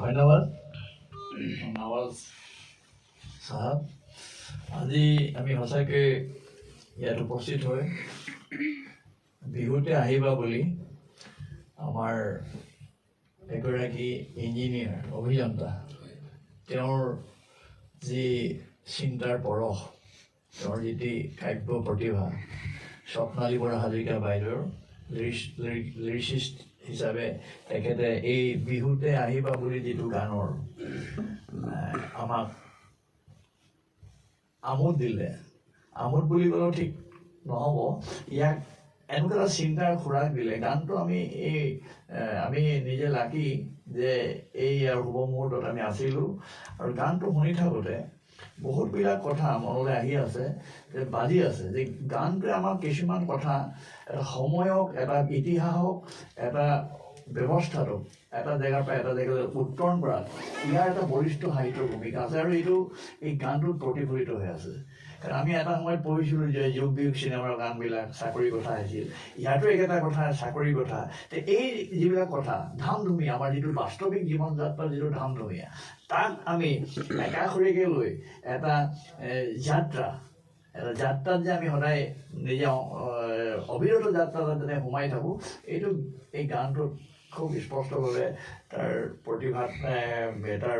ধন্যবাদ নৱাজ সাহেব। আজি আমি সঁচাকৈ ইয়াত উপস্থিত হৈ বিহুতে আহিবা বুলি আমাৰ এগৰাকী ইঞ্জিনিয়াৰ অভিযন্তা তেওঁৰ যি চিন্তাৰ পৰশ, তেওঁৰ যিটি কাব্য প্ৰতিভা, স্বপ্নালী বৰা হাজৰিকা বাইদেউৰ লিৰিচিষ্ট হিচাপে তেখেতে এই বিহুতে আহিবা বুলি যিটো গানৰ আমাক আমোদ দিলে, আমোদ বুলি ক'লেও ঠিক নহ'ব, ইয়াক এনেকুৱা এটা চিন্তাৰ খোৰাক দিলে। গানটো আমি নিজে লাকি যে এই আৰু শুভ মুহূৰ্তত আমি আছিলোঁ আৰু গানটো শুনি থাকোঁতে বহুতবিলাক কথা মনলৈ আহি আছে, যে বাজি আছে, যে গানটোৱে আমাক কিছুমান কথা এটা সময়ক, এটা ইতিহাসক, এটা ব্যৱস্থাটোক এটা জেগাৰ পৰা এটা জেগালৈ উত্তৰণ কৰাত ইয়াৰ এটা বলিষ্ঠ সাহিত্যৰ ভূমিকা আছে আৰু এই গানটোত প্ৰতিফলিত হৈ আছে। কাৰণ আমি এটা সময়ত পঢ়িছিলোঁ যে যোগ বিয়োগ চিনেমাৰ গানবিলাক চাকৰিৰ কথা আহিছিল, ইয়াতো একেটা কথা চাকৰিৰ কথা। এই যিবিলাক কথা ধামধুমীয়া, আমাৰ যিটো বাস্তৱিক জীৱন যাত্ৰাৰ যিটো ধামধুমীয়া, তাক আমি একাষৰীয়াকৈ লৈ এটা যাত্ৰাত যে আমি সদায় নিজে অবিৰত যাত্ৰাত যাতে সোমাই থাকোঁ, এই গানটোত খুব স্পষ্টভাৱে তাৰ প্ৰতিভাত তাৰ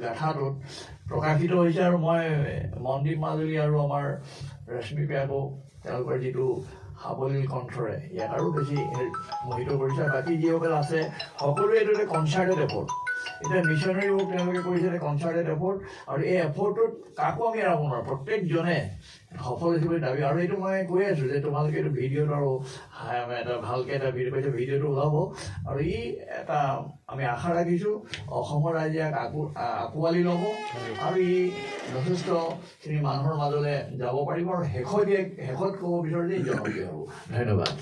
গাথাটোত প্ৰকাশিত হৈছে। আৰু মই মনদীপ মাজুলী আৰু আমাৰ ৰশ্মি পেয়াকো তেওঁলোকৰ যিটো সাৱলীল কণ্ঠৰে ইয়াক আৰু বেছি মোহিত কৰিছে। বাকী যিসকল আছে সকলোৱে এইটো এটা কনচাৰ্টেড এফৰ্ট, এতিয়া মিছনাৰী ৱৰ্ক তেওঁলোকে কৰিছে এটা কনচাৰ্টেড এফৰ্ট, আৰু এই এফৰ্টটোত কাকো আমি এৰাব নোৱাৰোঁ, প্ৰত্যেকজনে সফল হিচাপে দাবী। আৰু এইটো মই কৈ আছোঁ যে তোমালোকে এইটো ভিডিঅ'ত আৰু এটা ভালকৈ এটা ভিডিঅ'টো ওলাব, আৰু এটা আমি আশা ৰাখিছোঁ অসমৰ ৰাইজে আঁকোৱালি ল'ব আৰু যথেষ্টখিনি মানুহৰ মাজলৈ যাব পাৰিব, আৰু শেষত ক'ব বিচাৰোঁ যে জনপ্ৰিয় হ'ব। ধন্যবাদ।